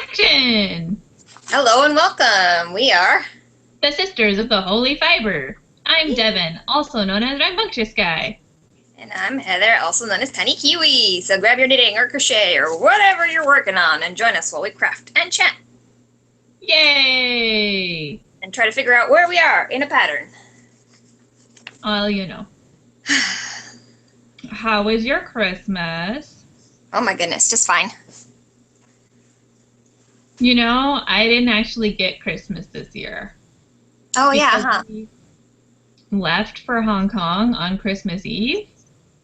Action! Hello and welcome. We are. The Sisters of the Holy Fiber. I'm Devin, also known as Rambunctious Guy. And I'm Heather, also known as Tiny Kiwi. So grab your knitting or crochet or whatever you're working on and join us while we craft and chat. Yay! And try to figure out where we are in a pattern. Well, you know. How was your Christmas? Oh my goodness, just fine. You know, I didn't actually get Christmas this year. Oh yeah, Because we left for Hong Kong on Christmas Eve,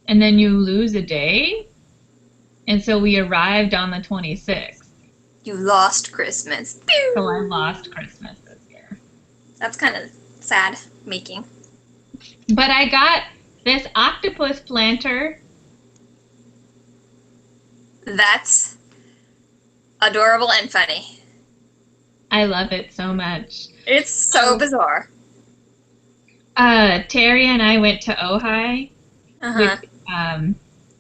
and then you lose a day, and so we arrived on the 26th. You lost Christmas. Pew! So I lost Christmas this year. That's kind of sad making. But I got this octopus planter. That's adorable and funny. I love it so much. It's so bizarre. Terry and I went to Ojai. Which,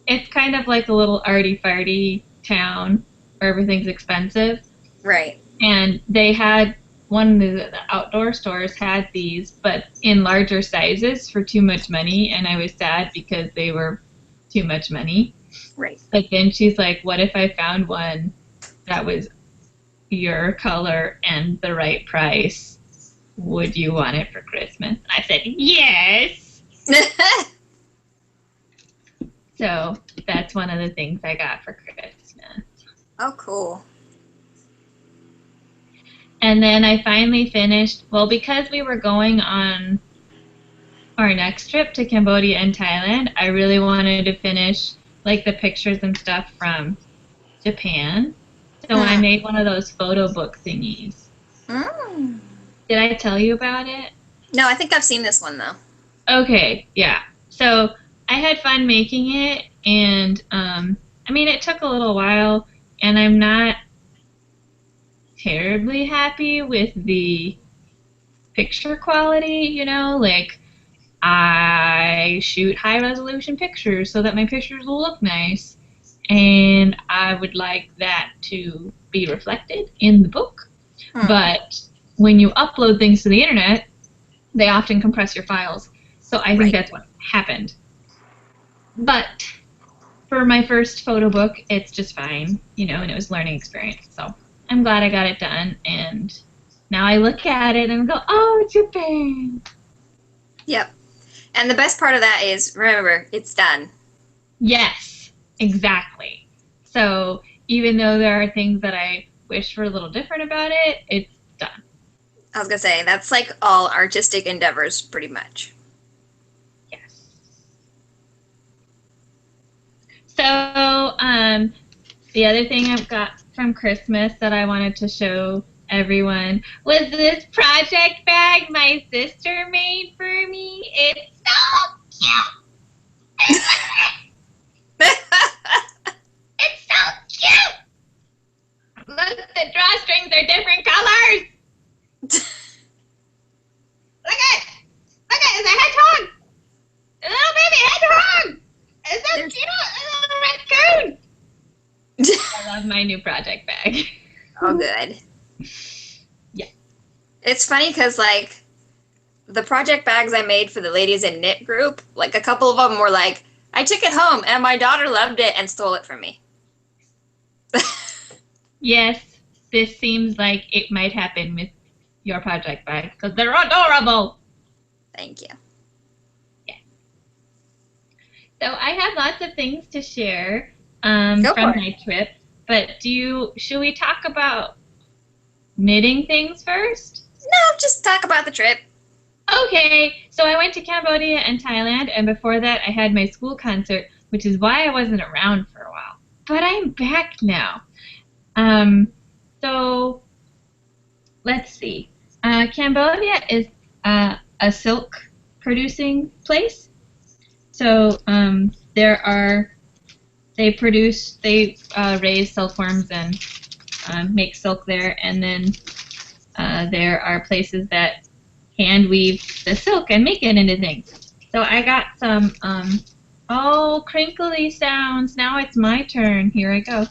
it's kind of like a little arty-farty town where everything's expensive. Right. And they had one of the outdoor stores had these, but in larger sizes for too much money. And I was sad because they were too much money. Right. But then she's like, what if I found one that was your color and the right price? Would you want it for Christmas? I said, yes. So that's one of the things I got for Christmas. Oh, cool. And then I finally finished, well, because we were going on our next trip to Cambodia and Thailand, I really wanted to finish like the pictures and stuff from Japan. So I made one of those photo book thingies. Mm. Did I tell you about it? No, I think I've seen this one though. Okay, yeah. So I had fun making it, and I mean, it took a little while, and I'm not terribly happy with the picture quality, you know, like I shoot high resolution pictures so that my pictures will look nice, and I would like that to be reflected in the book. But when you upload things to the internet, they often compress your files. So I think that's what happened. But for my first photo book, it's just fine, you know, and it was a learning experience. So I'm glad I got it done, and now I look at it and go, oh, Japan. Yep. And the best part of that is, remember, it's done. Yes, exactly. So even though there are things that I wish were a little different about it, it's done. I was going to say, that's like all artistic endeavors, pretty much. Yes. So the other thing I've got from Christmas that I wanted to show everyone was this project bag my sister made for me. It's so cute. It's so cute. Look, the drawstrings are different colors. Look at it's a hedgehog. A little baby hedgehog. It's so cute. A little raccoon. I love my new project bag. Oh, good. Yeah. It's funny because, like, the project bags I made for the ladies in knit group, like, a couple of them were like, I took it home and my daughter loved it and stole it from me. Yes, this seems like it might happen with your project bag because they're adorable. Thank you. Yeah. So I have lots of things to share from my trip, but should we talk about knitting things first? No, just talk about the trip. Okay, so I went to Cambodia and Thailand, and before that I had my school concert, which is why I wasn't around for a while. But I'm back now. So let's see. Cambodia is a silk producing place. So they raise silkworms and make silk there, and then there are places that hand weave the silk and make it into things. So I got some crinkly sounds. Now it's my turn. Here I go.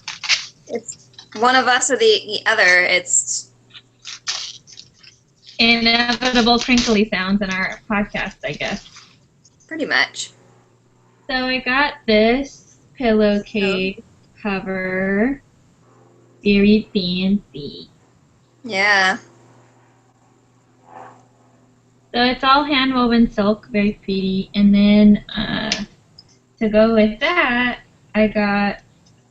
It's one of us or the other. It's Inevitable crinkly sounds in our podcast, I guess. pretty much. So I got this pillowcase cover. Very fancy. Yeah. So it's all hand woven silk, very pretty. And then to go with that, I got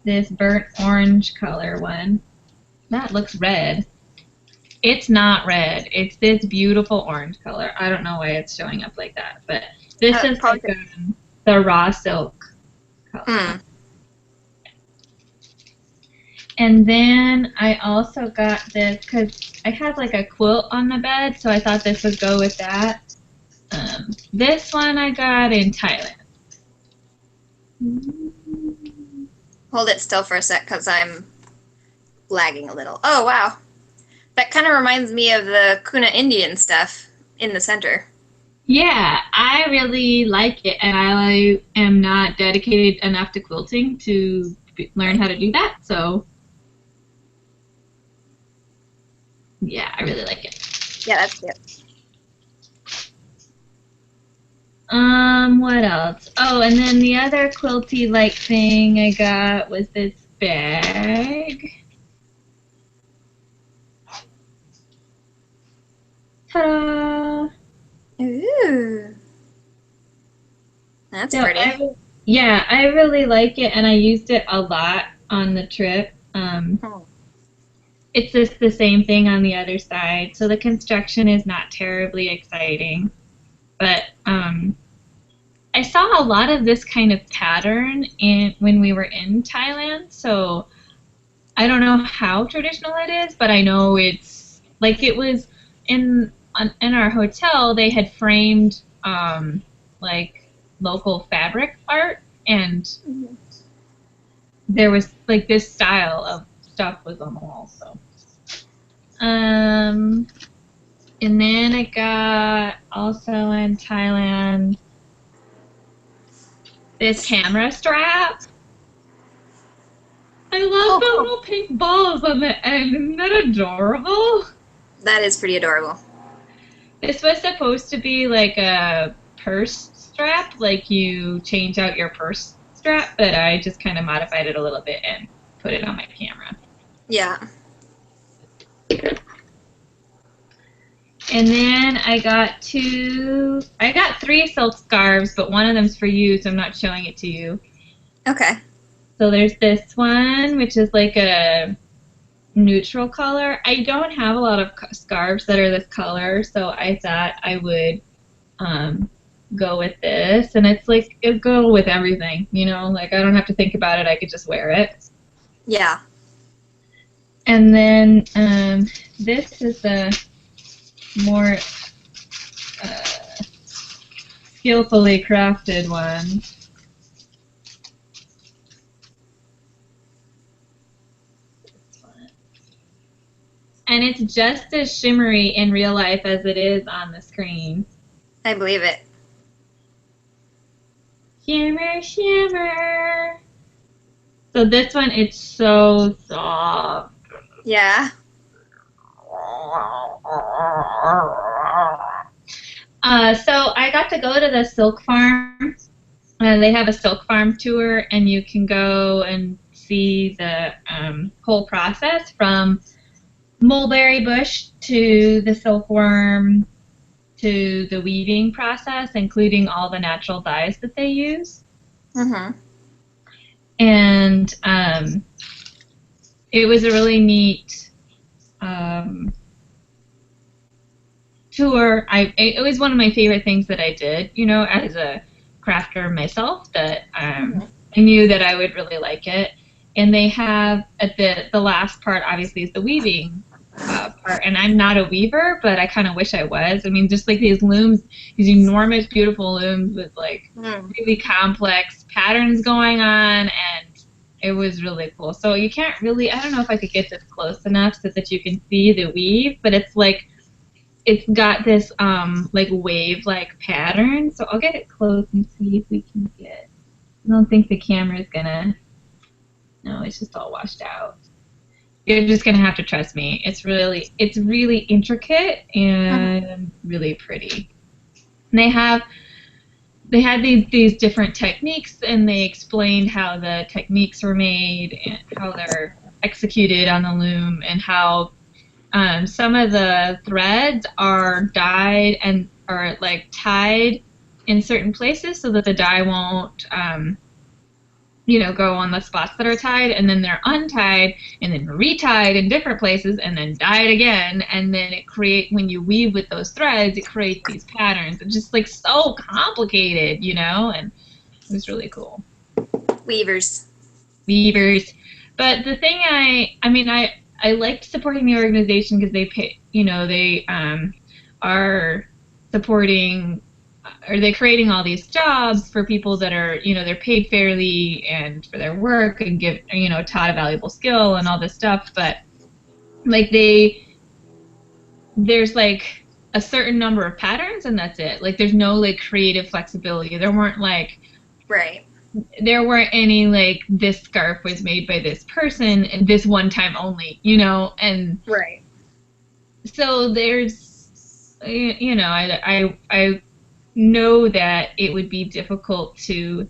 this burnt orange color one. That looks red. It's not red. It's this beautiful orange color. I don't know why it's showing up like that, but this is like the raw silk color. Mm. And then I also got this because I had like a quilt on the bed, so I thought this would go with that. This one I got in Thailand. Hold it still for a sec because I'm lagging a little. Oh, wow. That kind of reminds me of the Kuna Indian stuff in the center. Yeah, I really like it, and I am not dedicated enough to quilting to learn how to do that, so yeah, I really like it. Yeah, that's cute. What else? Oh, and then the other quilty-like thing I got was this bag. Ta-da! Ooh. That's pretty. I really like it, and I used it a lot on the trip. It's just the same thing on the other side, so the construction is not terribly exciting. But I saw a lot of this kind of pattern when we were in Thailand, so I don't know how traditional it is, but I know it's like it was in our hotel. They had framed like local fabric art, and there was like this style of stuff was on the wall. So, and then I got also in Thailand this camera strap. I love the little pink balls on the end. Isn't that adorable? That is pretty adorable. This was supposed to be like a purse strap, like you change out your purse strap, but I just kind of modified it a little bit and put it on my camera. Yeah. And then I got three silk scarves, but one of them's for you, so I'm not showing it to you. Okay. So there's this one, which is like a neutral color. I don't have a lot of scarves that are this color, so I thought I would go with this. And it's like, it'll go with everything, you know? Like, I don't have to think about it. I could just wear it. Yeah. And then this is the more skillfully crafted one. And it's just as shimmery in real life as it is on the screen. I believe it. Shimmer, shimmer. So this one, it's so soft. Yeah. So I got to go to the silk farm. They have a silk farm tour, and you can go and see the whole process from mulberry bush to the silkworm to the weaving process, including all the natural dyes that they use. Mm-hmm. And it was a really neat tour. It was one of my favorite things that I did, you know, as a crafter myself, that I knew that I would really like it. And they have, at the last part, obviously, is the weaving part. And I'm not a weaver, but I kind of wish I was. I mean, just like these looms, these enormous, beautiful looms with like really complex patterns going on, and it was really cool. So you can't really, I don't know if I could get this close enough so that you can see the weave, but it's like, it's got this like wave-like pattern. So I'll get it close and see if we can get, I don't think the camera's gonna, no, it's just all washed out. You're just gonna have to trust me. It's really intricate Mhm. and really pretty. And they had these different techniques, and they explained how the techniques were made and how they're executed on the loom, and how some of the threads are dyed and are like tied in certain places so that the dye won't go on the spots that are tied, and then they're untied and then retied in different places and then dyed again, and then when you weave with those threads, it creates these patterns. It's just like so complicated, and it was really cool. Weavers. Weavers. But the thing I liked supporting the organization because they pay, they are supporting, are they creating all these jobs for people that are, they're paid fairly and for their work and give, taught a valuable skill and all this stuff. But like there's like a certain number of patterns and that's it. Like there's no like creative flexibility. Right. There weren't any like this scarf was made by this person and this one time only, and Right. so there's, I know that it would be difficult to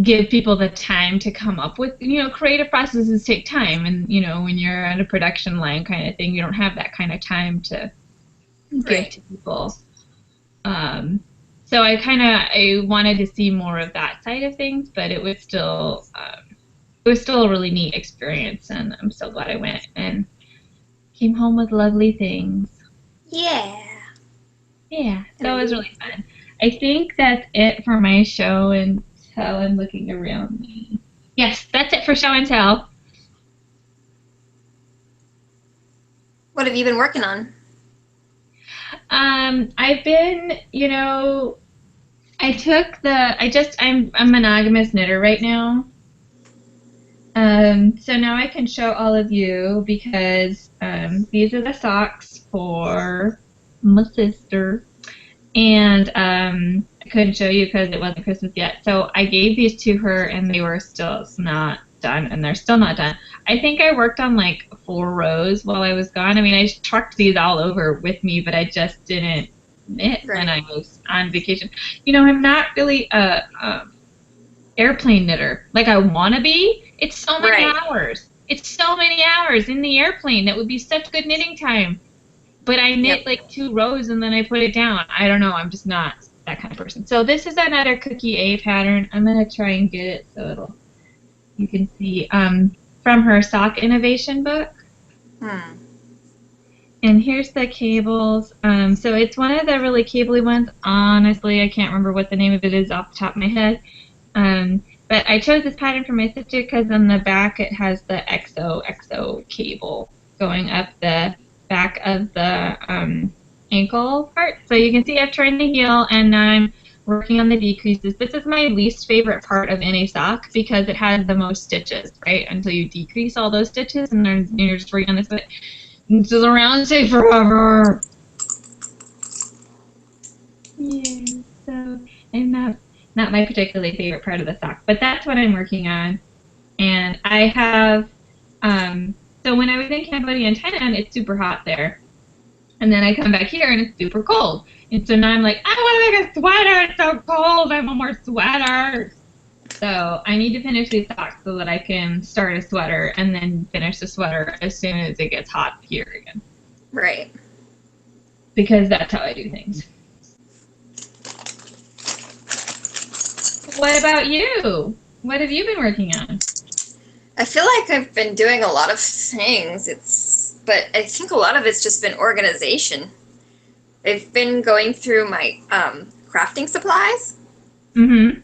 give people the time to come up with, creative processes take time, and when you're on a production line kind of thing, you don't have that kind of time to give Right. to people. um, so I wanted to see more of that side of things, but it was still a really neat experience, and I'm so glad I went and came home with lovely things. Yeah. Yeah, And so it was we really fun. I think that's it for my show and tell. I'm looking around me. Yes, that's it for show and tell. What have you been working on? I've been, I'm a monogamous knitter right now. So now I can show all of you because these are the socks for my sister. And I couldn't show you because it wasn't Christmas yet. So I gave these to her, and they were still not done, and they're still not done. I think I worked on like 4 rows while I was gone. I mean, I trucked these all over with me, but I just didn't knit when I Right. was on vacation. I'm not really a airplane knitter like I want to be. It's so many Right. hours. It's so many hours in the airplane. That would be such good knitting time, but I Yep. knit like 2 rows and then I put it down. I don't know. I'm just not that kind of person. So this is another Cookie A pattern. I'm gonna try and get it so you can see from her sock innovation book. Hmm. And here's the cables. So it's one of the really cabley ones. Honestly, I can't remember what the name of it is off the top of my head. But I chose this pattern for my sister because on the back it has the XOXO cable going up the back of the ankle part. So you can see I've turned the heel and now I'm working on the decreases. This is my least favorite part of any sock because it has the most stitches, right? Until you decrease all those stitches and then you're just working on this, but until the round take forever. Yeah, so I'm not my particularly favorite part of the sock, but that's what I'm working on. And I have so when I was in Cambodia and Thailand, it's super hot there. And then I come back here and it's super cold. And so now I'm like, I want to make a sweater. It's so cold. I want more sweaters. So I need to finish these socks so that I can start a sweater and then finish the sweater as soon as it gets hot here again. Right. Because that's how I do things. What about you? What have you been working on? I feel like I've been doing a lot of things. But I think a lot of it's just been organization. I've been going through my crafting supplies Mm-hmm.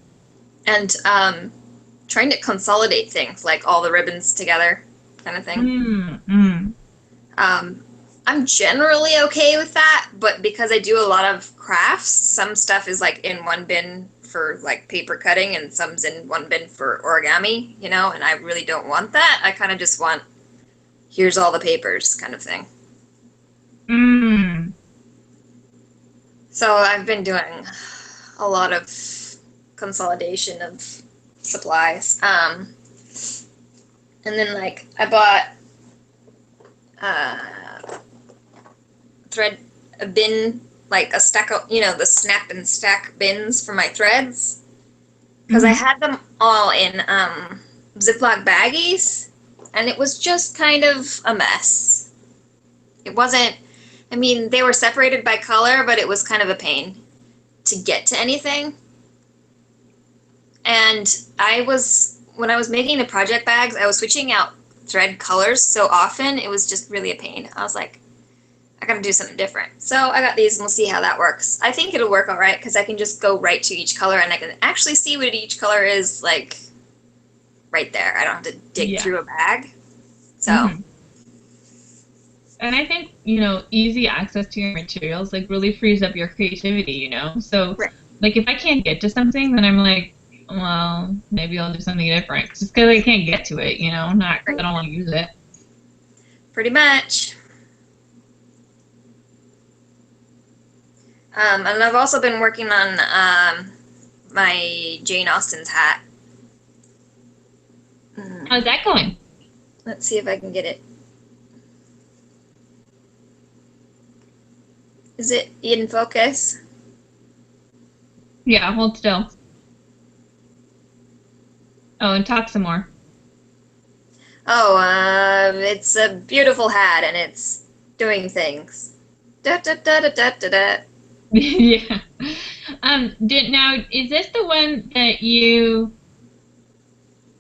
and trying to consolidate things, like all the ribbons together, kind of thing. Mm-hmm. Um, I'm generally okay with that, but because I do a lot of crafts, some stuff is like in one bin for like paper cutting and some's in one bin for origami, and I really don't want that. I kind of just want, here's all the papers kind of thing. Mm. So I've been doing a lot of consolidation of supplies. And then like I bought uh, a bin, like a stack of, the snap and stack bins for my threads. Because I had them all in Ziploc baggies, and it was just kind of a mess. It wasn't, I mean, they were separated by color, but it was kind of a pain to get to anything. And when I was making the project bags, I was switching out thread colors so often, it was just really a pain. I was like, I gotta do something different. So I got these, and we'll see how that works. I think it'll work all right because I can just go right to each color, and I can actually see what each color is, like, right there. I don't have to dig through a bag. So. And I think, easy access to your materials, like, really frees up your creativity, So, like, if I can't get to something, then I'm like, well, maybe I'll do something different. Just because I can't get to it, not because I don't want to use it. Pretty much. And I've also been working on my Jane Austen's hat. How's that going? Let's see if I can get it. Is it in focus? Yeah, hold still. Oh, and talk some more. Oh, it's a beautiful hat, and it's doing things. Da da da da da da da. Yeah. Now, is this the one that you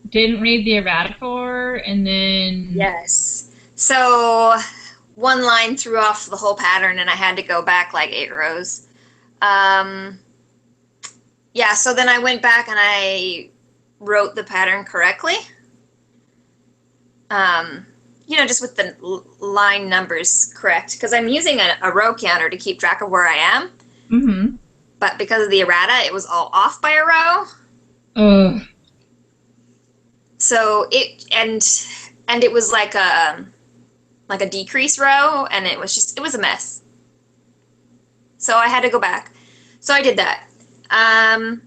didn't read the errata for, and then? Yes. So one line threw off the whole pattern, and I had to go back like 8 rows. Yeah. So then I went back and I wrote the pattern correctly. Just with the line numbers correct, because I'm using a row counter to keep track of where I am. Mm-hmm. But because of the errata, it was all off by a row. Ugh. So and it was like a decrease row, and it was a mess. So I had to go back. So I did that. And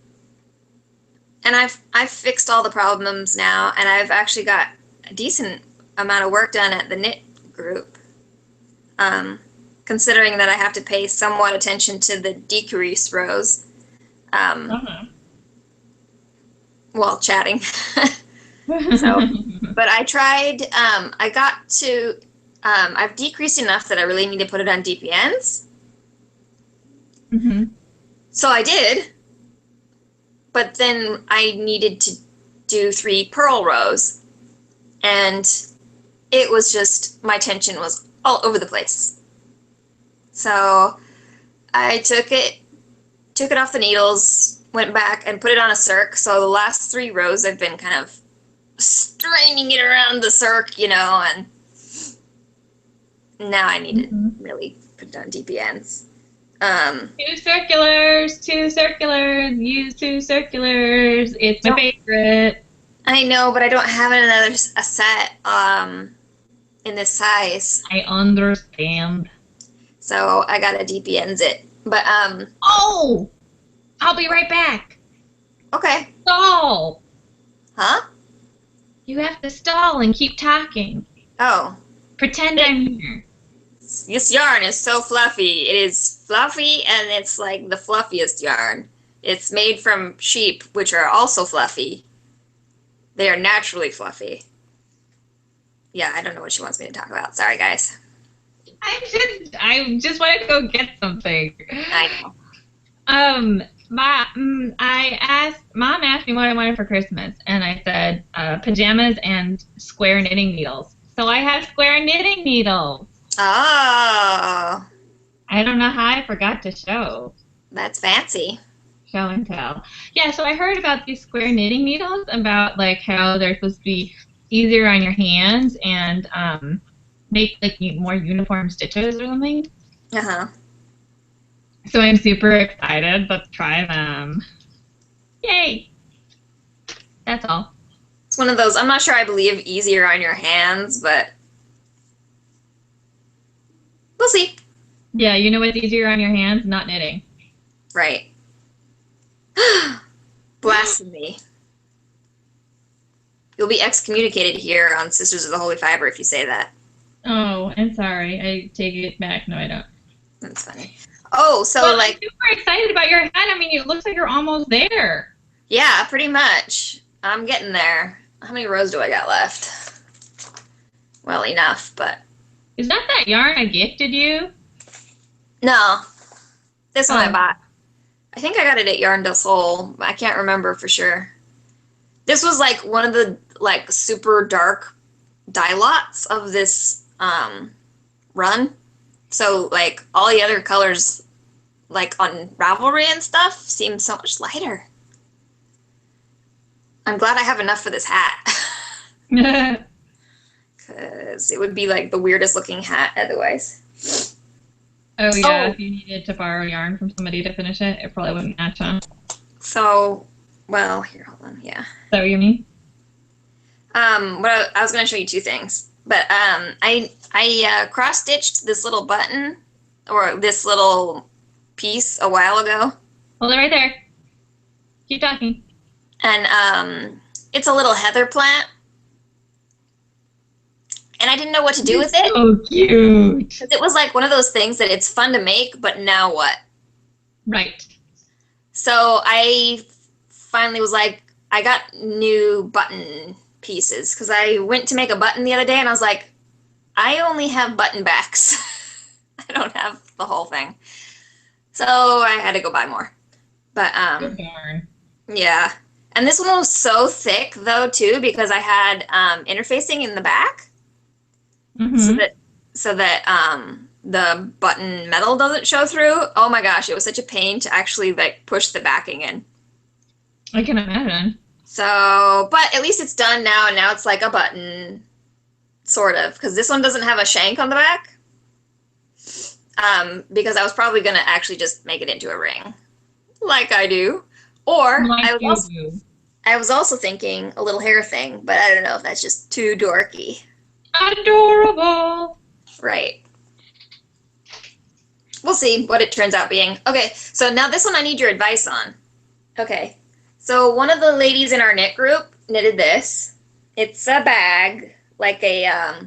I've fixed all the problems now, and I've actually got a decent amount of work done at the knit group. Considering that I have to pay somewhat attention to the decrease rows while chatting. So, but I tried, I've decreased enough that I really need to put it on DPNs. Mm-hmm. So I did, but then I needed to do 3 purl rows, and it was just, my tension was all over the place. So I took it off the needles, went back and put it on a circ. So the last 3 rows I've been kind of straining it around the circ, and now I need to really put it on DPNs. 2 circulars, use 2 circulars. It's my favorite. I know, but I don't have a set in this size. I understand. So I gotta DPNs it. But Oh! I'll be right back. Okay. Stall. Huh? You have to stall and keep talking. Oh. Pretend I'm here. This yarn is so fluffy. It is fluffy, and it's like the fluffiest yarn. It's made from sheep, which are also fluffy. They are naturally fluffy. Yeah, I don't know what she wants me to talk about. Sorry, guys. I just want to go get something. I know. Mom asked me what I wanted for Christmas, and I said pajamas and square knitting needles. So I have square knitting needles. Oh. I don't know how I forgot to show. That's fancy. Show and tell. Yeah, so I heard about these square knitting needles, about like how they're supposed to be easier on your hands and make like more uniform stitches or something. Uh-huh. So I'm super excited. Let's try them. Yay! That's all. It's one of those, I'm not sure I believe easier on your hands, but we'll see. Yeah, you know what's easier on your hands? Not knitting. Right. Blasphemy. You'll be excommunicated here on Sisters of the Holy Fiber if you say that. Oh, I'm sorry. I take it back. No, I don't. That's funny. Oh, so Well, like, I'm super excited about your hat. I mean, it looks like you're almost there. yeah, pretty much. I'm getting there. How many rows do I got left? Well, enough, but Is that yarn I gifted you? no. This one I Oh. bought. I think I got it at Yarn del Sol. I can't remember for sure. This was like one of the like super dark dye lots of this run. So like all the other colors like on Ravelry and stuff seem so much lighter. I'm glad I have enough for this hat. Because it would be like the weirdest looking hat otherwise. Oh yeah, Oh. if you needed to borrow yarn from somebody to finish it, it probably wouldn't match on. Is So, well, here, hold on, yeah. that what you mean? What I was going to show you two things, but I cross stitched this little button or this little piece a while ago, Hold it right there. Keep talking. and it's a little heather plant, and I didn't know what to do with it. Oh, cute. 'Cause it was like one of those things that it's fun to make, but now what? Right. So I finally was like, I got new button pieces because I went to make a button the other day and I was like, I only have button backs. I don't have the whole thing. So I had to go buy more. But Good yarn. yeah. And this one was so thick though too because I had interfacing in the back Mm-hmm. so that the button metal doesn't show through. Oh my gosh, it was such a pain to actually like push the backing in. I can imagine. So, but at least it's done now, and now it's like a button, sort of, because this one doesn't have a shank on the back. Because I was probably gonna actually just make it into a ring, like I do, or Like you do. I was also thinking a little hair thing, but I don't know if that's just too dorky. Adorable. Right. We'll see what it turns out being. Okay, so now this one I need your advice on. Okay, so one of the ladies in our knit group knitted this. It's a bag, like a, I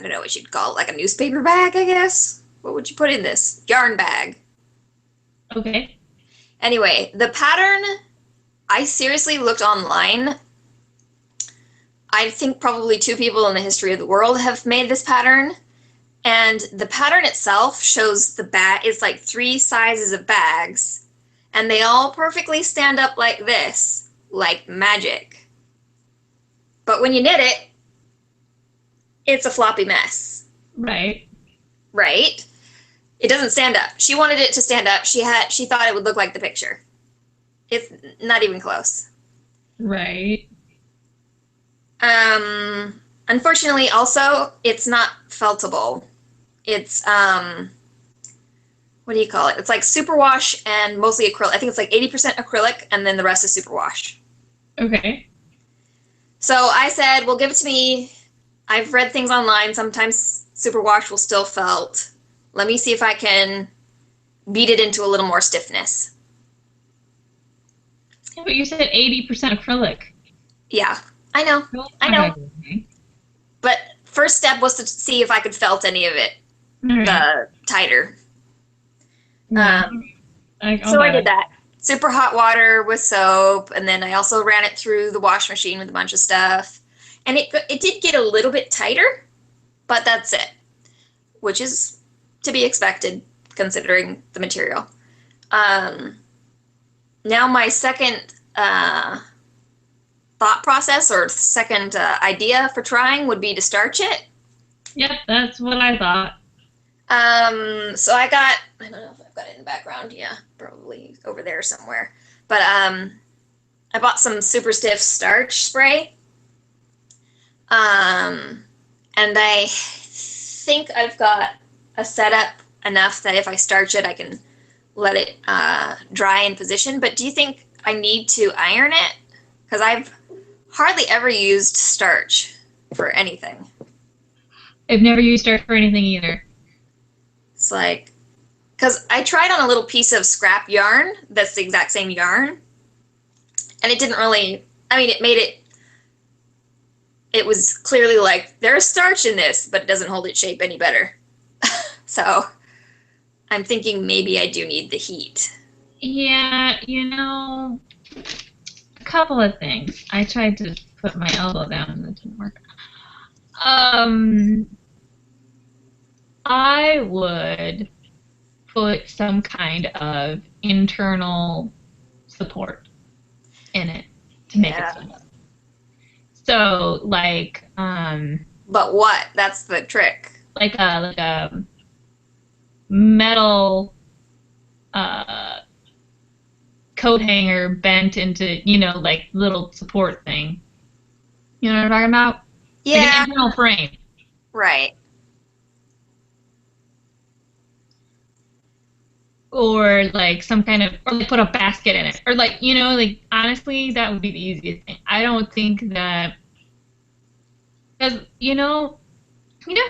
don't know what you'd call it, like a newspaper bag, I guess. What would you put in this? Yarn bag. Okay. Anyway, the pattern, I seriously looked online. I think probably 2 people in the history of the world have made this pattern. And the pattern itself shows the bag, it's like 3 sizes of bags. And they all perfectly stand up like this, like magic. But when you knit it, it's a floppy mess. Right. Right? It doesn't stand up. She wanted it to stand up. She thought it would look like the picture. It's not even close. Right. Unfortunately, also, it's not feltable. It's, what do you call it? It's like superwash and mostly acrylic. I think it's like 80% acrylic and then the rest is superwash. Okay. So I said, well, give it to me. I've read things online. Sometimes superwash will still felt. Let me see if I can beat it into a little more stiffness. Yeah, but you said 80% acrylic. Yeah, I know. I know. Okay. But first step was to see if I could felt any of it All right. tighter. Yeah. So I did that. Super hot water with soap, and then I also ran it through the wash machine with a bunch of stuff. And it did get a little bit tighter, but that's it, which is to be expected considering the material. Now my second thought process or second idea for trying would be to starch it. Yep, that's what I thought. So I don't know if I've got it in the background. Yeah, probably over there somewhere. But I bought some super stiff starch spray. And I think I've got a setup enough that if I starch it, I can let it dry in position. But do you think I need to iron it? Because I've hardly ever used starch for anything. I've never used starch for anything either. It's like, because I tried on a little piece of scrap yarn that's the exact same yarn, and it didn't really I mean, it was clearly like, there's starch in this, but it doesn't hold its shape any better. So I'm thinking maybe I do need the heat. Yeah, a couple of things. I tried to put my elbow down and it didn't work. Um, I would put some kind of internal support in it to make it Yeah. stand up. So But what? That's the trick. like a metal uh coat hanger bent into, like little support thing. You know what I'm talking about? Like an Yeah, internal frame. right. Or like some kind of, or like put a basket in it. Or like, like honestly, that would be the easiest thing. I don't think that, because,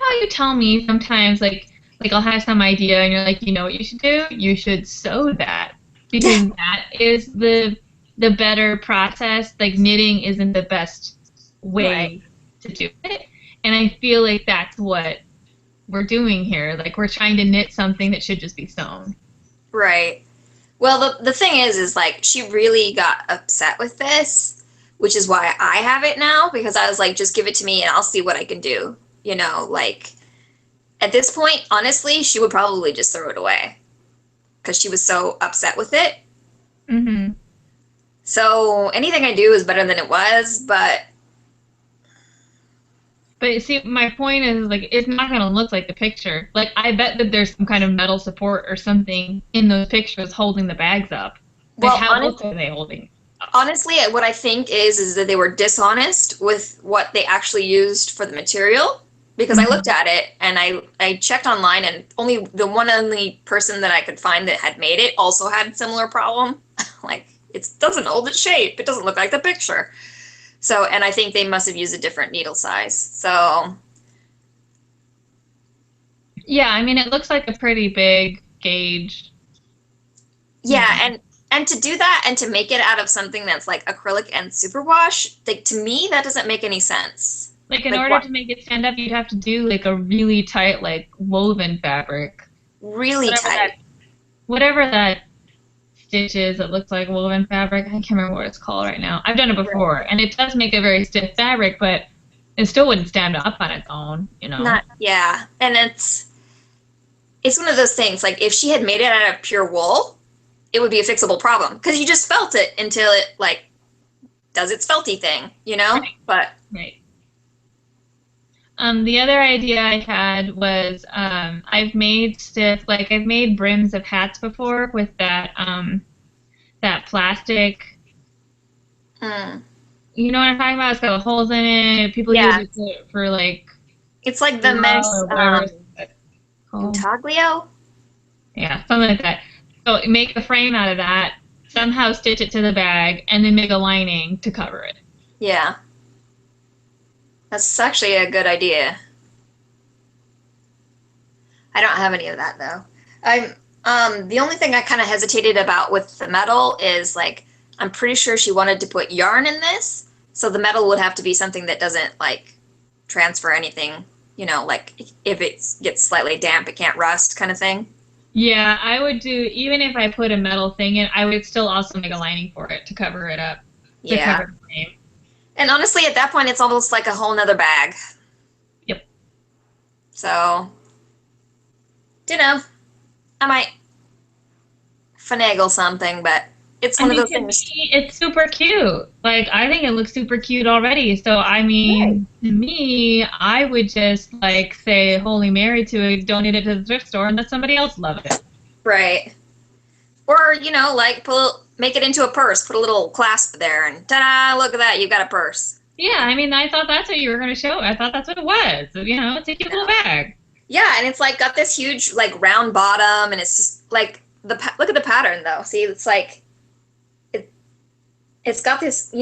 how you tell me sometimes, like I'll have some idea and you're like, you know what you should do? You should sew that. Because that is the better process. Like knitting isn't the best Right. way to do it. And I feel like that's what we're doing here. Like we're trying to knit something that should just be sewn. Right. Well, the thing is like she really got upset with this, which is why I have it now because I was like, just give it to me and I'll see what I can do. Like at this point, honestly, she would probably just throw it away because she was so upset with it. Mm-hmm. So anything I do is better than it was, but But see, my point is like it's not gonna look like the picture. Like I bet that there's some kind of metal support or something in those pictures holding the bags up. Like well, how else are they holding? honestly, what I think is that they were dishonest with what they actually used for the material because I looked Mhm. at it and I checked online and only the only person that I could find that had made it also had similar problem. Like it doesn't hold its shape. It doesn't look like the picture. So, and I think they must have used a different needle size. So, Yeah, I mean it looks like a pretty big gauge, you yeah, know. and to do that and to make it out of something that's like acrylic and superwash, like to me that doesn't make any sense. Like in Like order what? to make it stand up, you'd have to do like a really tight, like woven fabric. Really Whatever that tight. whatever that stitch is that looks like woven fabric. I can't remember what it's called right now. I've done it Right. before, and it does make a very stiff fabric, but it still wouldn't stand up on its own. Not yeah, and it's one of those things. Like if she had made it out of pure wool, it would be a fixable problem because you just felt it until it like does its felty thing. Right. But Right. The other idea I had was I've made brims of hats before with that plastic. mm, You know what I'm talking about? It's got holes in it. People use yeah, it for like it's like the morale mesh or whatever it's called. intaglio. Yeah, something like that. So make a frame out of that, somehow stitch it to the bag, and then make a lining to cover it. Yeah, that's actually a good idea. I don't have any of that though. I'm the only thing I kind of hesitated about with the metal is like I'm pretty sure she wanted to put yarn in this, so the metal would have to be something that doesn't like transfer anything. Like if it gets slightly damp, it can't rust, kind of thing. Yeah, I would do, even if I put a metal thing in, I would still also make a lining for it to cover it up, to Yeah, cover the frame. and honestly, at that point, it's almost like a whole nother bag. Yep. So, I might finagle something, but it's I one of mean, those to things. me, it's super cute. Like, I think it looks super cute already. So, I Right. mean, to me, I would just like say Holy Mary to it, donate it to the thrift store, and let somebody else love it. Right. Or, like make it into a purse, put a little clasp there, and ta-da, look at that, you've got a purse. Yeah, I mean, I thought that's what you were going to show. I thought that's what it was. It's a cute little bag. Yeah, and it's like got this huge like round bottom, and it's just like look at the pattern though. See, it's like it's got this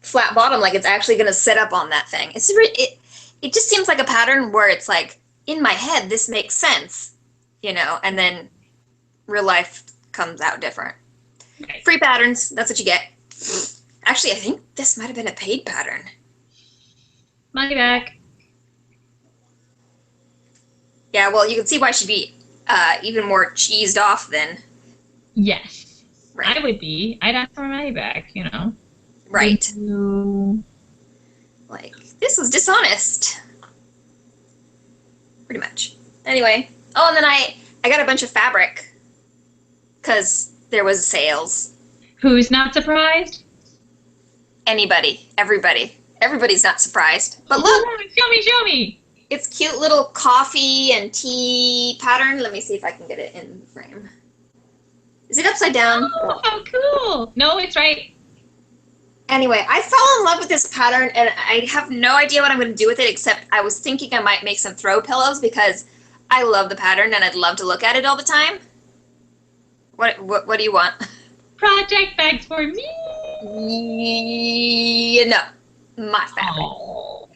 flat bottom, like it's actually gonna sit up on that thing. It just seems like a pattern where it's like in my head this makes sense, and then real life comes out different. Right. Free patterns, that's what you get. Actually, I think this might have been a paid pattern. Money back. Yeah, well, you can see why she'd be even more cheesed off then. Yes. Right. I would be. I'd ask for my money back, you know. Right. You... Like, this was dishonest. Pretty much. Anyway. Oh, and then I got a bunch of fabric. Because there was sales. Who's not surprised? Anybody. Everybody. Everybody's not surprised. But look! Oh, show me! It's cute little coffee and tea pattern. Let me see if I can get it in the frame. Is it upside down? Oh, how cool! No, it's right. Anyway, I fell in love with this pattern, and I have no idea what I'm going to do with it, except I was thinking I might make some throw pillows because I love the pattern and I'd love to look at it all the time. What do you want? Project bags for me. No, my fabric. Oh.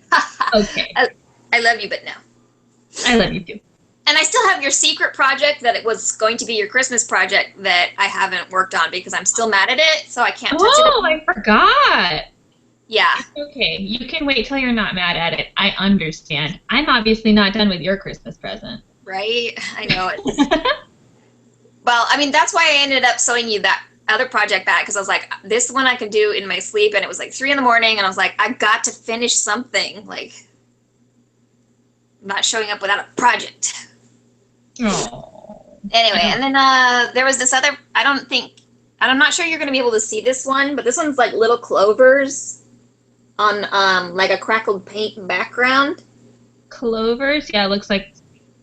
Okay. I love you, but no. I love you too. And I still have your secret project that it was going to be your Christmas project that I haven't worked on because I'm still mad at it, so I can't touch it. Oh, I forgot. Yeah. It's okay. You can wait till you're not mad at it. I understand. I'm obviously not done with your Christmas present. Right? I know it. Well, I mean, that's why I ended up sewing you that other project back, because I was like, this one I can do in my sleep, and it was like 3 a.m, and I was like, I've got to finish something. Like, I'm not showing up without a project. Oh. Anyway, and then there was this other, I'm not sure you're going to be able to see this one, but this one's like little clovers on like a crackled paint background. Clovers? Yeah, it looks like,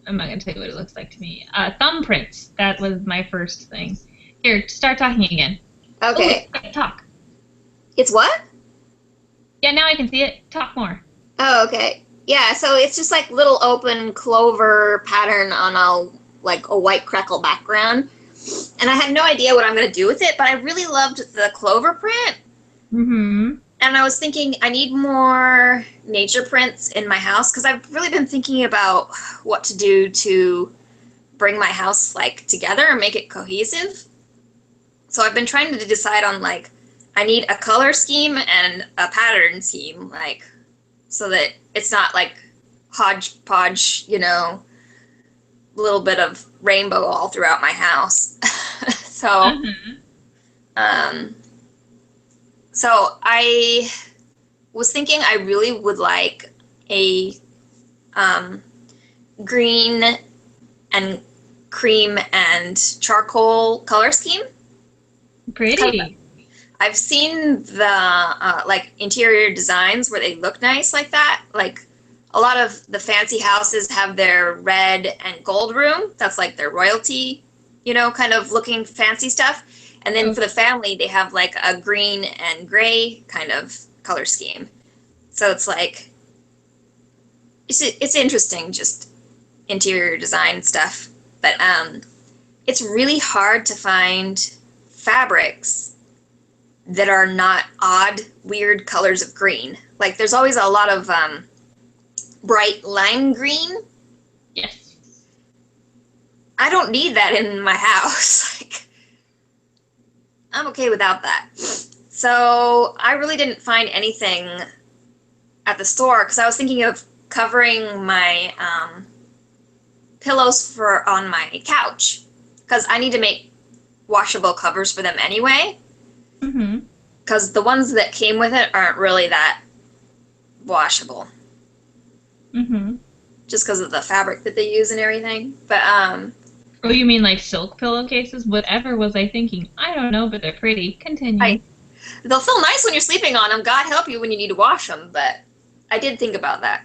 I'm not going to tell you what it looks like to me. Thumbprints. That was my first thing. Here, start talking again. Okay. Oh, talk. It's what? Yeah, now I can see it. Talk more. Oh, okay. Yeah, so it's just like little open clover pattern on a white crackle background. And I had no idea what I'm going to do with it, but I really loved the clover print. Mm-hmm. And I was thinking I need more nature prints in my house because I've really been thinking about what to do to bring my house like together and make it cohesive. So I've been trying to decide on like I need a color scheme and a pattern scheme, like so that it's not like hodgepodge, you know, a little bit of rainbow all throughout my house. So so I was thinking I really would like a green and cream and charcoal color scheme. Pretty. I've seen the like interior designs where they look nice like that. Like a lot of the fancy houses have their red and gold room. That's like their royalty, you know, kind of looking fancy stuff. And then for the family, they have like a green and gray kind of color scheme. So it's like, it's interesting, just interior design stuff. But it's really hard to find fabrics that are not odd, weird colors of green. Like there's always a lot of bright lime green. Yes. I don't need that in my house. Like, I'm okay without that. So I really didn't find anything at the store because I was thinking of covering my pillows on my couch because I need to make washable covers for them anyway. Because the ones that came with it aren't really that washable. Just because of the fabric that they use and everything. But oh, you mean like silk pillowcases? Whatever was I thinking? I don't know, but they're pretty. Continue. They'll feel nice when you're sleeping on them. God help you when you need to wash them. But I did think about that.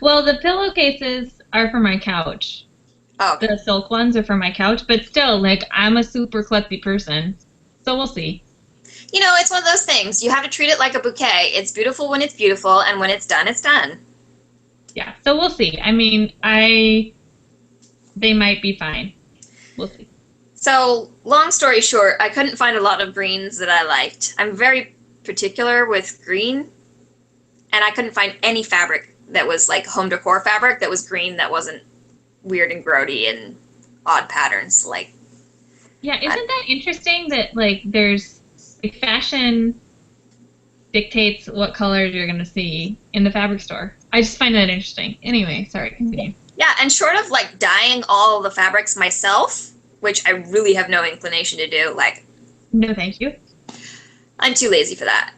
Well, the pillowcases are for my couch. Oh, okay. The silk ones are for my couch, but still, like, I'm a super klutzy person, so we'll see. You know, it's one of those things. You have to treat it like a bouquet. It's beautiful when it's beautiful, and when it's done, it's done. Yeah, so we'll see. I mean, they might be fine. We'll see. So, long story short, I couldn't find a lot of greens that I liked. I'm very particular with green, and I couldn't find any fabric that was like home decor fabric that was green that wasn't weird and grody and odd patterns. Like, yeah, isn't that interesting that like there's fashion dictates what colors you're going to see in the fabric store. I just find that interesting. Anyway, sorry, continue. Yeah, and short of like dyeing all the fabrics myself, which I really have no inclination to do, like, no, thank you. I'm too lazy for that.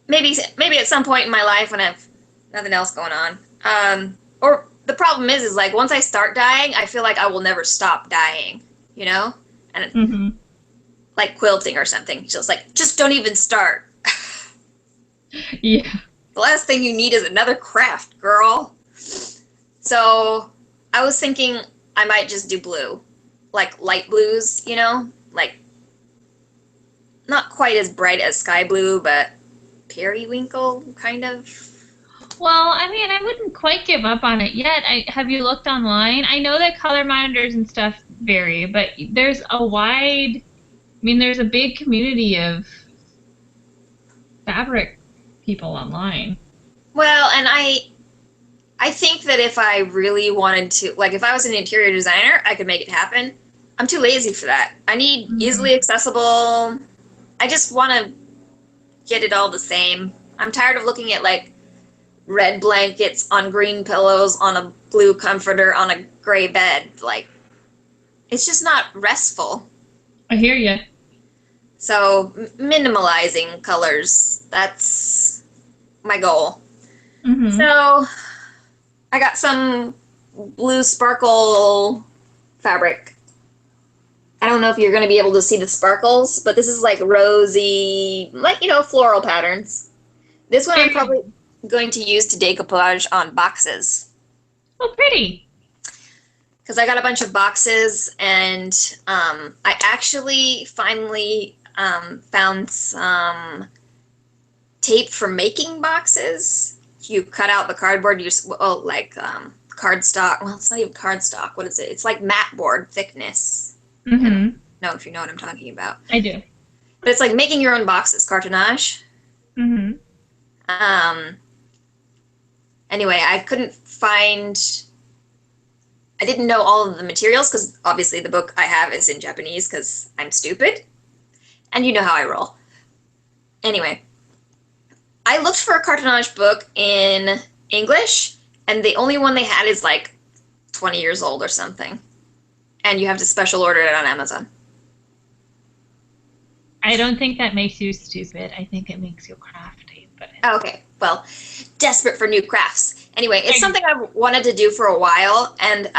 Maybe at some point in my life when I have nothing else going on. Or the problem is like once I start dyeing, I feel like I will never stop dyeing, you know? And like quilting or something. Just like, just don't even start. Yeah. The last thing you need is another craft, girl. So I was thinking I might just do blue. Like light blues, you know? Like not quite as bright as sky blue, but periwinkle, kind of. Well, I mean, I wouldn't quite give up on it yet. Have you looked online? I know that color monitors and stuff vary, but there's there's a big community of fabric people online. Well, and I think that if I really wanted to, like if I was an interior designer, I could make it happen. I'm too lazy for that. I need easily accessible. I just want to get it all the same. I'm tired of looking at like red blankets on green pillows on a blue comforter on a gray bed. Like, it's just not restful. I hear you. So minimalizing colors, that's my goal. So I got some blue sparkle fabric. I don't know if you're going to be able to see the sparkles, but this is like rosy, like, you know, floral patterns. This one I'm probably going to use to decoupage on boxes. Oh, pretty. Because I got a bunch of boxes, and I actually finally found some tape for making boxes. You cut out the cardboard, cardstock. Well, it's not even cardstock. What is it? It's like mat board thickness. I don't know if you know what I'm talking about. I do. But it's like making your own boxes, cartonnage. Anyway, I didn't know all of the materials because obviously the book I have is in Japanese because I'm stupid. And you know how I roll. Anyway, I looked for a cartonnage book in English, and the only one they had is like 20 years old or something. And you have to special order it on Amazon. I don't think that makes you stupid. I think it makes you crafty. But okay, well, desperate for new crafts. Anyway, it's something I've wanted to do for a while, and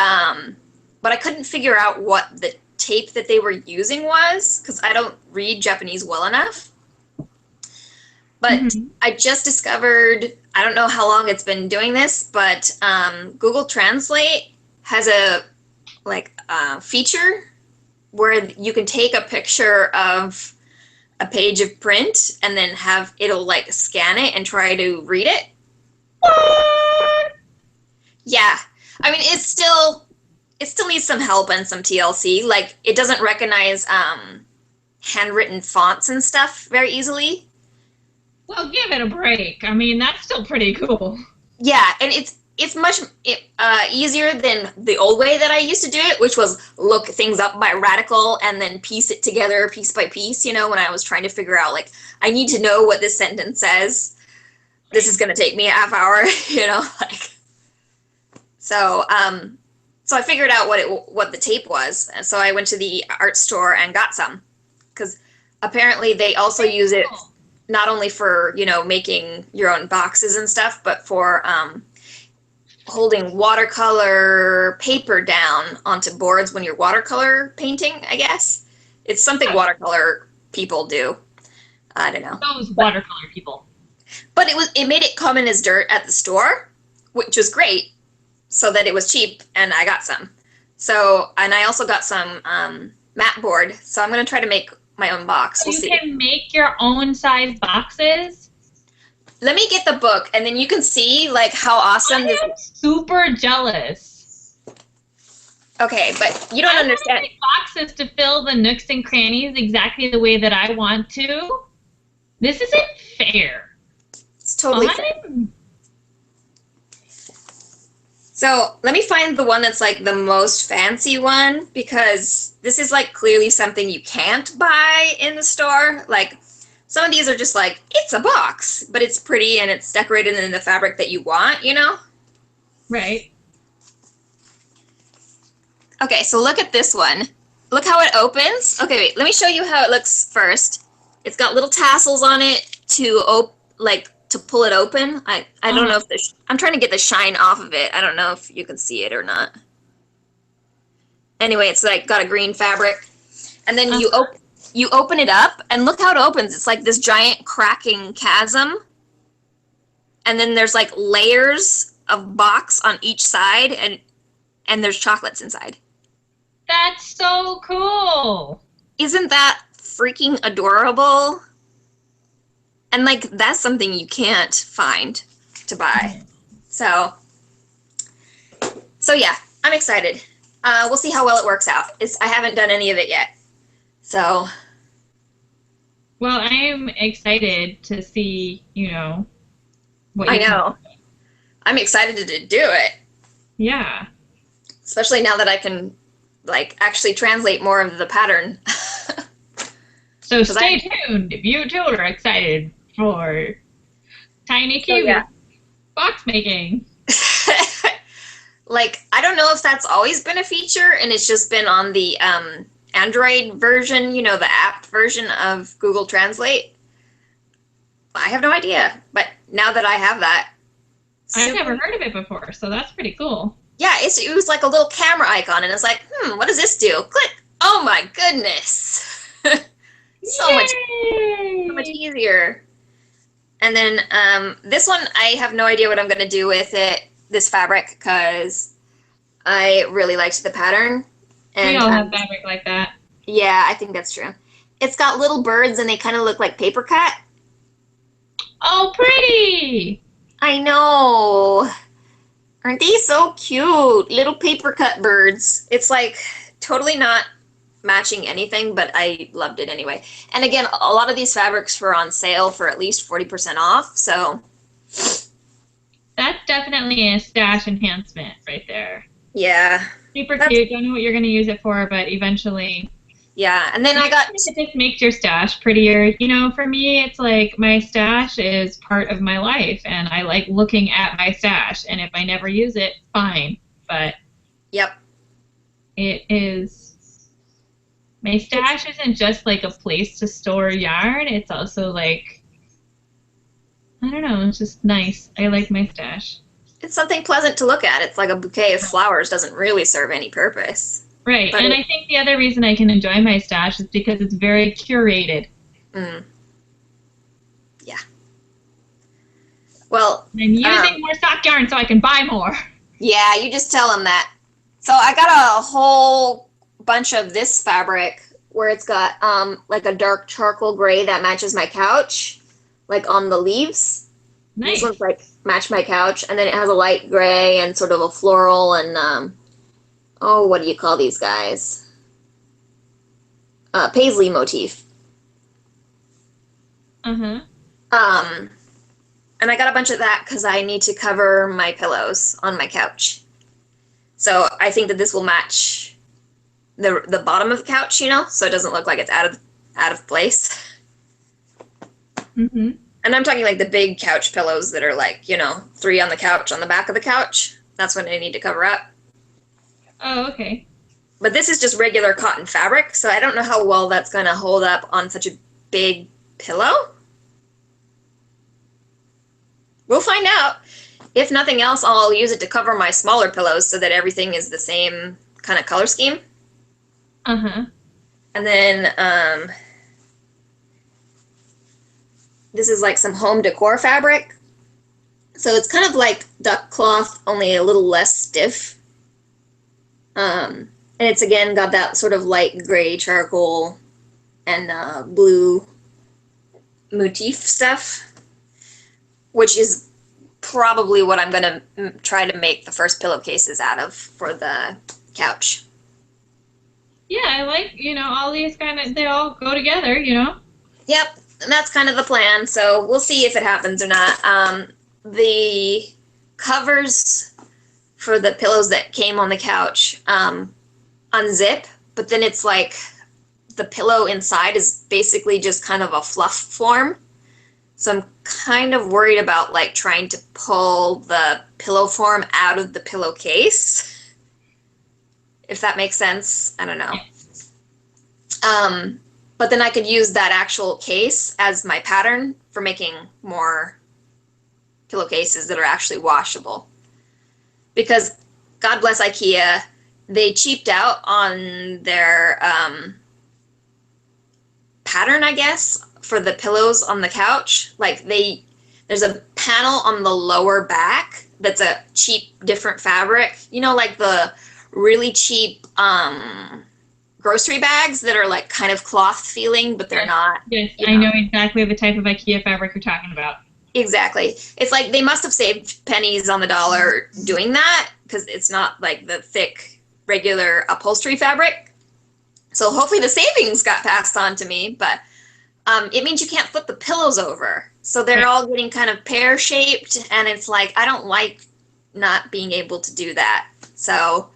but I couldn't figure out what the tape that they were using was because I don't read Japanese well enough. But I just discovered, I don't know how long it's been doing this, but Google Translate has a feature where you can take a picture of a page of print and then it'll like scan it and try to read it. what? Yeah. I mean, it still needs some help and some TLC. Like, it doesn't recognize handwritten fonts and stuff very easily. Well, give it a break. I mean, that's still pretty cool. Yeah, and it's much easier than the old way that I used to do it, which was look things up by radical and then piece it together piece by piece, you know, when I was trying to figure out, like, I need to know what this sentence says. This is going to take me a half hour, you know, like. So I figured out what the tape was, and so I went to the art store and got some, because apparently they also use it not only for, you know, making your own boxes and stuff, but for holding watercolor paper down onto boards when you're watercolor painting, I guess. It's something watercolor people do. I don't know. Those watercolor people. But it made it come in as dirt at the store, which was great, so that it was cheap, and I got some. So, and I also got some mat board, so I'm going to try to make my own box. We'll see. You can make your own size boxes? Let me get the book, and then you can see, like, how awesome this is. Super jealous. Okay, but you don't understand. Make boxes to fill the nooks and crannies exactly the way that I want to. This isn't fair. It's totally fair. So let me find the one that's like the most fancy one, because this is like clearly something you can't buy in the store. Like, Some of these are just like, it's a box, but it's pretty and it's decorated in the fabric that you want, you know? Right. Okay, so look at this one. Look how it opens. Okay, wait, let me show you how it looks first. It's got little tassels on it to to pull it open. I don't know if I'm trying to get the shine off of it. I don't know if you can see it or not. Anyway, it's like got a green fabric. And then you open it up and look how it opens. It's like this giant cracking chasm. And then there's like layers of box on each side and there's chocolates inside. That's so cool. Isn't that freaking adorable? And like that's something you can't find to buy. So yeah, I'm excited. We'll see how well it works out. I haven't done any of it yet. So. Well, I'm excited to see, you know, what I know. I'm excited to do it. Yeah. Especially now that I can like actually translate more of the pattern. So stay tuned if you too are excited for Tiny Cube box making. Like, I don't know if that's always been a feature and it's just been on the Android version, you know, the app version of Google Translate. I have no idea, but now that I have that. I've never heard of it before, so that's pretty cool. Yeah, it was like a little camera icon and it's like, what does this do? Click. Oh my goodness. so much easier. And then this one, I have no idea what I'm going to do with it, this fabric, because I really liked the pattern. And we all have fabric like that. Yeah, I think that's true. It's got little birds and they kind of look like paper cut. Oh, pretty! I know. Aren't they so cute? Little paper cut birds. It's like totally not matching anything, but I loved it anyway. And again, a lot of these fabrics were on sale for at least 40% off, so. That's definitely a stash enhancement right there. Yeah. Super cute. Don't know what you're going to use it for, but eventually. Yeah, and then I got. It just makes your stash prettier. You know, for me, it's like my stash is part of my life, and I like looking at my stash. And if I never use it, fine. But. Yep. It is. My stash isn't just like a place to store yarn. It's also like. I don't know. It's just nice. I like my stash. It's something pleasant to look at. It's like a bouquet of flowers doesn't really serve any purpose. Right, and I think the other reason I can enjoy my stash is because it's very curated. Yeah. Well, I'm using more stock yarn so I can buy more. Yeah, you just tell them that. So I got a whole bunch of this fabric where it's got like a dark charcoal gray that matches my couch, like on the leaves. Nice. These ones like match my couch, and then it has a light gray and sort of a floral and what do you call these guys? Paisley motif. Uh-huh. And I got a bunch of that because I need to cover my pillows on my couch. So I think that this will match the bottom of the couch, you know, so it doesn't look like it's out of place. Mm-hmm. And I'm talking like the big couch pillows that are like, you know, 3 on the couch on the back of the couch. That's what I need to cover up. Oh, okay. But this is just regular cotton fabric, so I don't know how well that's going to hold up on such a big pillow. We'll find out. If nothing else, I'll use it to cover my smaller pillows so that everything is the same kind of color scheme. Uh-huh. And then this is like some home decor fabric. So it's kind of like duck cloth, only a little less stiff. And it's again got that sort of light gray charcoal and blue motif stuff, which is probably what I'm going to try to make the first pillowcases out of for the couch. Yeah, I like, you know, all these they all go together, you know? Yep, and that's kind of the plan, so we'll see if it happens or not. The covers for the pillows that came on the couch unzip, but then it's like the pillow inside is basically just kind of a fluff form. So I'm kind of worried about like trying to pull the pillow form out of the pillowcase. If that makes sense. I don't know. But then I could use that actual case as my pattern for making more pillowcases that are actually washable. Because God bless IKEA, they cheaped out on their pattern, I guess, for the pillows on the couch. Like there's a panel on the lower back that's a cheap, different fabric. You know, like the really cheap grocery bags that are like kind of cloth feeling, but they're not. Yes, I know exactly the type of IKEA fabric you're talking about. Exactly. It's like they must have saved pennies on the dollar doing that, because it's not like the thick, regular upholstery fabric. So hopefully the savings got passed on to me, but it means you can't flip the pillows over. So they're all getting kind of pear-shaped, and it's like, I don't like not being able to do that. So,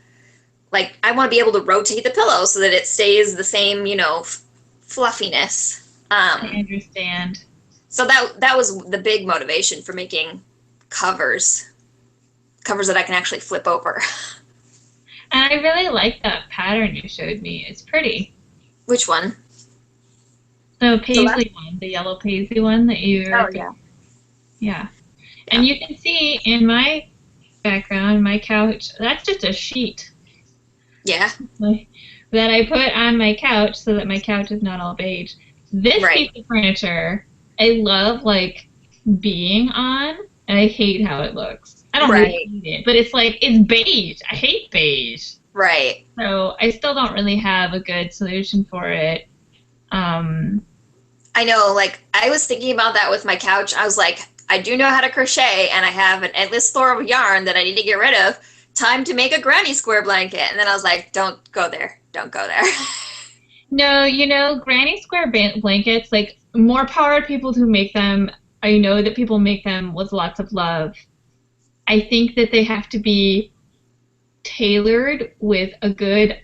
like, I want to be able to rotate the pillow so that it stays the same, you know, fluffiness. I understand. So that was the big motivation for making covers that I can actually flip over. And I really like that pattern you showed me. It's pretty. Which one? The paisley one, the yellow paisley one that you. Oh yeah. Yeah. And you can see in my background, my couch, that's just a sheet. Yeah. That I put on my couch so that my couch is not all beige. This piece of furniture, I love like being on, and I hate how it looks. I don't really hate it, but it's like, it's beige. I hate beige. Right. So I still don't really have a good solution for it. I know, like, I was thinking about that with my couch. I was like, I do know how to crochet, and I have an endless store of yarn that I need to get rid of. Time to make a granny square blanket. And then I was like, don't go there. Don't go there. No, you know, granny square blankets, like, more power to people who make them. I know that people make them with lots of love. I think that they have to be tailored with a good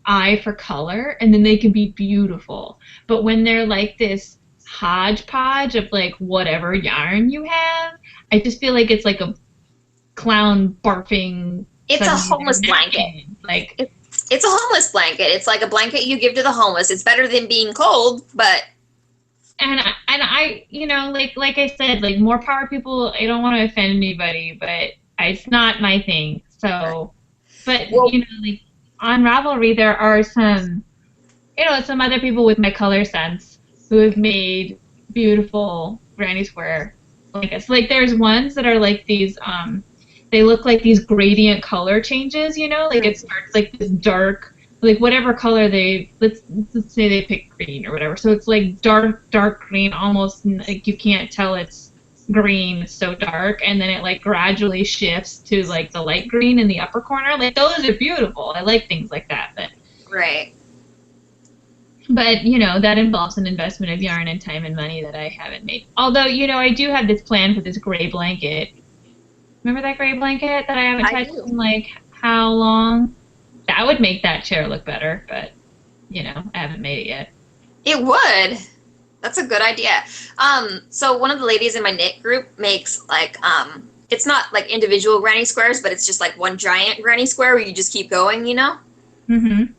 eye for color, and then they can be beautiful. But when they're like this hodgepodge of like whatever yarn you have, I just feel like it's like a clown barfing. It's a homeless blanket. Like it's a homeless blanket. It's like a blanket you give to the homeless. It's better than being cold, but. And I, you know, like I said, like, more power to people. I don't want to offend anybody, but it's not my thing. So, but you know, like on Ravelry, there are some, you know, some other people with my color sense who have made beautiful granny square blankets. Like, there's ones that are like these, they look like these gradient color changes. You know, like it starts like this dark. Like whatever color let's say they pick green or whatever, so it's like dark green, almost like you can't tell it's green, it's so dark, and then it like gradually shifts to like the light green in the upper corner. Like, those are beautiful. I like things like that. But you know, that involves an investment of yarn and time and money that I haven't made. Although, you know, I do have this plan for this gray blanket. Remember that gray blanket that I haven't touched in like how long? That would make that chair look better, but, you know, I haven't made it yet. It would. That's a good idea. So one of the ladies in my knit group makes, like, it's not, like, individual granny squares, but it's just, like, one giant granny square where you just keep going, you know? Mm-hmm.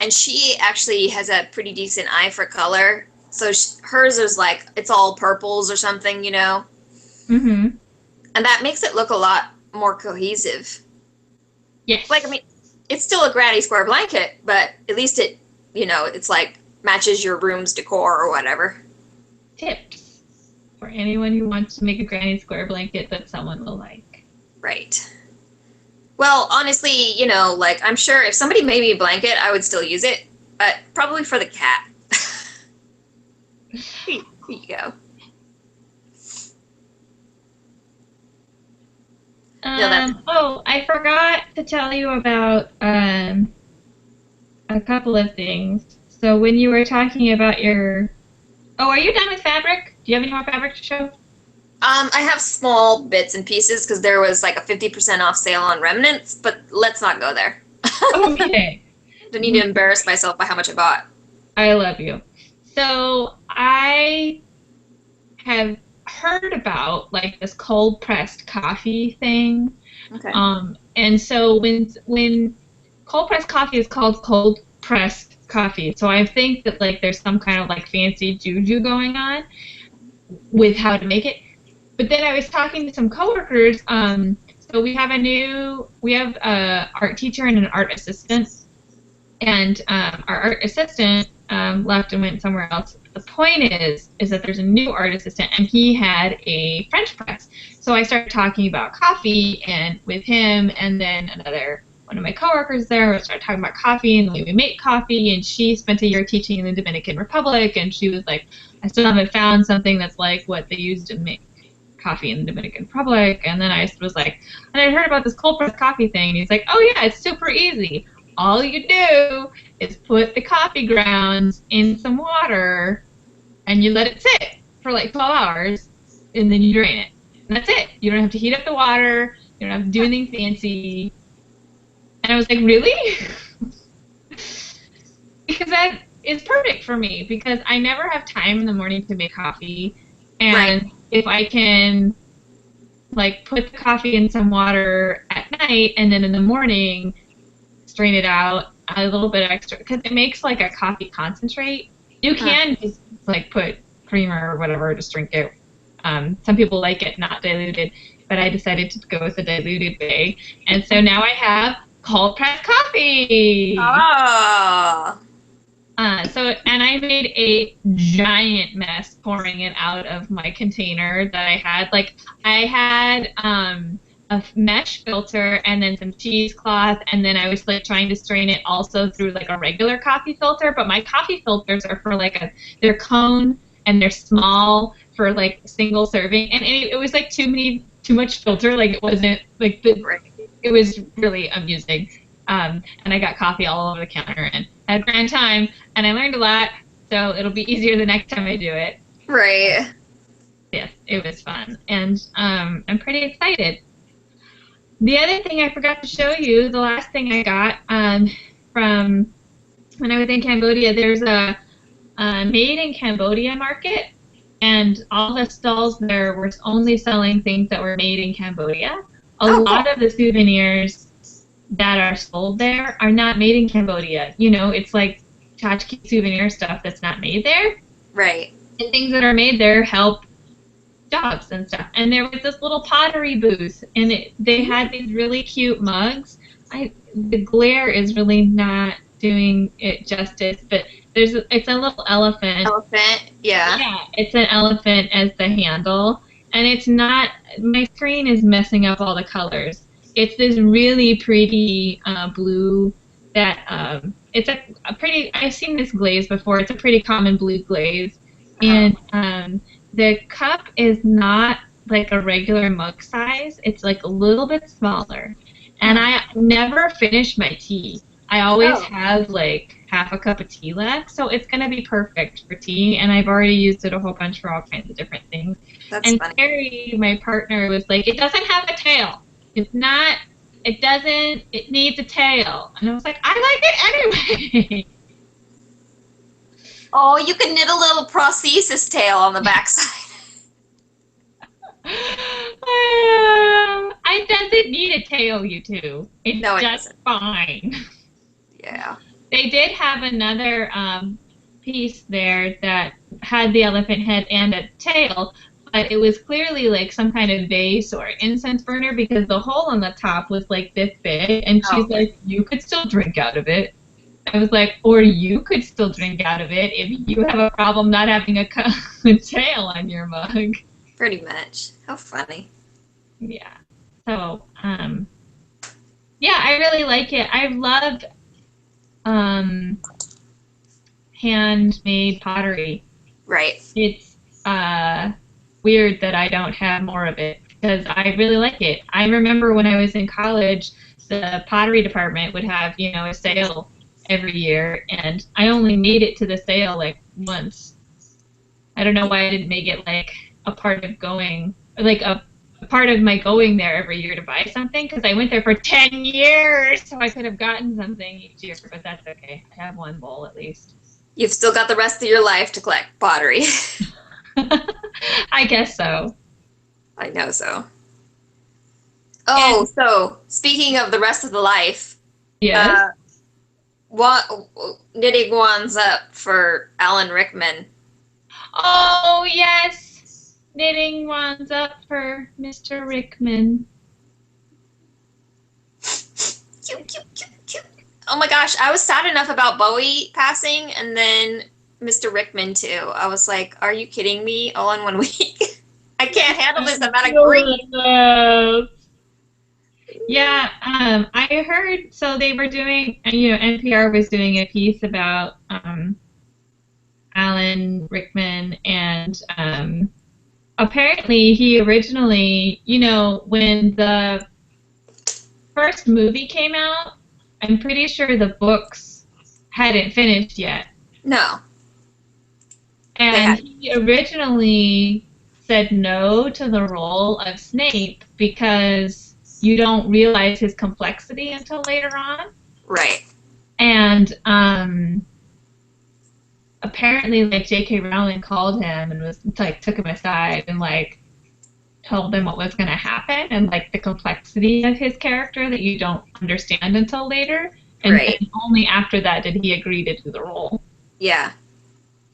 And she actually has a pretty decent eye for color. So hers is, like, it's all purples or something, you know? Mm-hmm. And that makes it look a lot more cohesive. Yes. Like, I mean, it's still a granny square blanket, but at least it, you know, it's like matches your room's decor or whatever. Tips for anyone who wants to make a granny square blanket that someone will like. Right. Well, honestly, you know, like, I'm sure if somebody made me a blanket, I would still use it, but probably for the cat. Here you go. Oh, I forgot to tell you about a couple of things. So when you were talking about your... Oh, are you done with fabric? Do you have any more fabric to show? I have small bits and pieces because there was like a 50% off sale on remnants, but let's not go there. Okay. Don't need to embarrass myself by how much I bought. I love you. So I have heard about like this cold pressed coffee thing. Okay. And so when cold pressed coffee is called cold pressed coffee, so I think that like there's some kind of like fancy juju going on with how to make it. But then I was talking to some coworkers. So we have a art teacher and an art assistant, and our art assistant left and went somewhere else. The point is that there's a new art assistant, and he had a French press. So I started talking about coffee and with him, and then another one of my coworkers there. I started talking about coffee and the way we make coffee, and she spent a year teaching in the Dominican Republic, and she was like, I still haven't found something that's like what they used to make coffee in the Dominican Republic. And then I was like, and I heard about this cold pressed coffee thing, and he's like, oh yeah, it's super easy. All you do is put the coffee grounds in some water and you let it sit for like 12 hours and then you drain it. And that's it. You don't have to heat up the water. You don't have to do anything fancy. And I was like, really? Because that is perfect for me because I never have time in the morning to make coffee. And Right. if I can like put the coffee in some water at night and then in the morning strain it out a little bit extra because it makes like a coffee concentrate. You can just like put creamer or whatever, just drink it. Some people like it not diluted, but I decided to go with the diluted way, and so now I have cold pressed coffee. Oh. And I made a giant mess pouring it out of my container that I had. Like I had a mesh filter and then some cheesecloth, and then I was like trying to strain it also through like a regular coffee filter. But my coffee filters are for like they're cone and they're small for like single serving, and it was like too much filter. Like it wasn't like it was really amusing. And I got coffee all over the counter and had a grand time, and I learned a lot, so it'll be easier the next time I do it. Right. Yes, it was fun, and I'm pretty excited. The other thing I forgot to show you, the last thing I got from when I was in Cambodia, there's a made in Cambodia market, and all the stalls there were only selling things that were made in Cambodia. A lot of the souvenirs that are sold there are not made in Cambodia. You know, it's like tchotchke souvenir stuff that's not made there. Right. And things that are made there help dogs and stuff. And there was this little pottery booth, and they had these really cute mugs. The glare is really not doing it justice, but it's a little elephant. Elephant, yeah. Yeah, it's an elephant as the handle, and it's not. My screen is messing up all the colors. It's this really pretty blue that it's a pretty. I've seen this glaze before. It's a pretty common blue glaze, and the cup is not like a regular mug size. It's like a little bit smaller, and I never finish my tea. I always have like half a cup of tea left, so it's gonna be perfect for tea. And I've already used it a whole bunch for all kinds of different things. That's and funny. Carrie, my partner, was like, "It doesn't have a tail. It's not. It doesn't. It needs a tail." And I was like, "I like it anyway." Oh, you could knit a little prosthesis tail on the backside. It doesn't need a tail, you two. It's No, it just doesn't. fine. Yeah. They did have another piece there that had the elephant head and a tail, but it was clearly like some kind of vase or incense burner because the hole on the top was like this big, and she's like, "You could still drink out of it." I was like, "Or you could still drink out of it if you have a problem not having a tail on your mug." Pretty much. How funny. Yeah. So, yeah, I really like it. I love handmade pottery. Right. It's weird that I don't have more of it because I really like it. I remember when I was in college, the pottery department would have, a sale every year, and I only made it to the sale like once. I don't know why I didn't make it like a part of going, like a part of my going there every year to buy something, because I went there for 10 years, so I could have gotten something each year, but that's okay. I have one bowl at least. You've still got the rest of your life to collect pottery. I guess so. I know so. Oh, And, so speaking of the rest of the life, yes. what knitting wands up for Alan Rickman? Oh, yes. Knitting wands up for Mr. Rickman. Cute, cute, cute, cute. Oh my gosh, I was sad enough about Bowie passing, and then Mr. Rickman too. I was like, are you kidding me? All in 1 week? I can't handle this amount of grief. Yeah, I heard, so they were doing, NPR was doing a piece about Alan Rickman, and apparently he originally, when the first movie came out, I'm pretty sure the books hadn't finished yet. No, they And had. he originally said no to the role of Snape because you don't realize his complexity until later on. Right. And apparently, like, J.K. Rowling called him and was like, took him aside and like told him what was going to happen, and like the complexity of his character that you don't understand until later. And Right. then only after that did he agree to do the role. Yeah.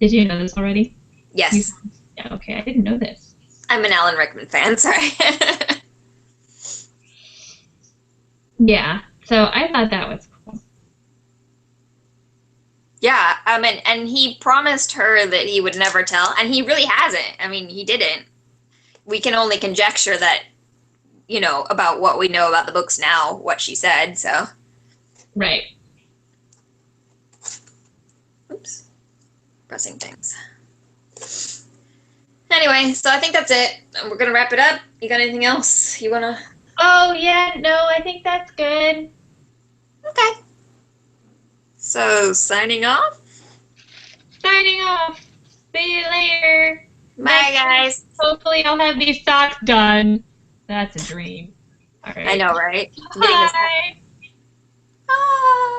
Did you know this already? Yes. Yeah, okay, I didn't know this. I'm an Alan Rickman fan, sorry. Yeah, so I thought that was cool. Yeah, and he promised her that he would never tell, and he really hasn't. I mean, he didn't. We can only conjecture that, about what we know about the books now, what she said, so. Right. Oops. Pressing things. Anyway, so I think that's it. We're going to wrap it up. You got anything else you want to? Oh, yeah, no, I think that's good. Okay. So, signing off. Signing off. See you later. Bye, guys. Hopefully I'll have these socks done. That's a dream. All right. I know, right? Bye. Bye.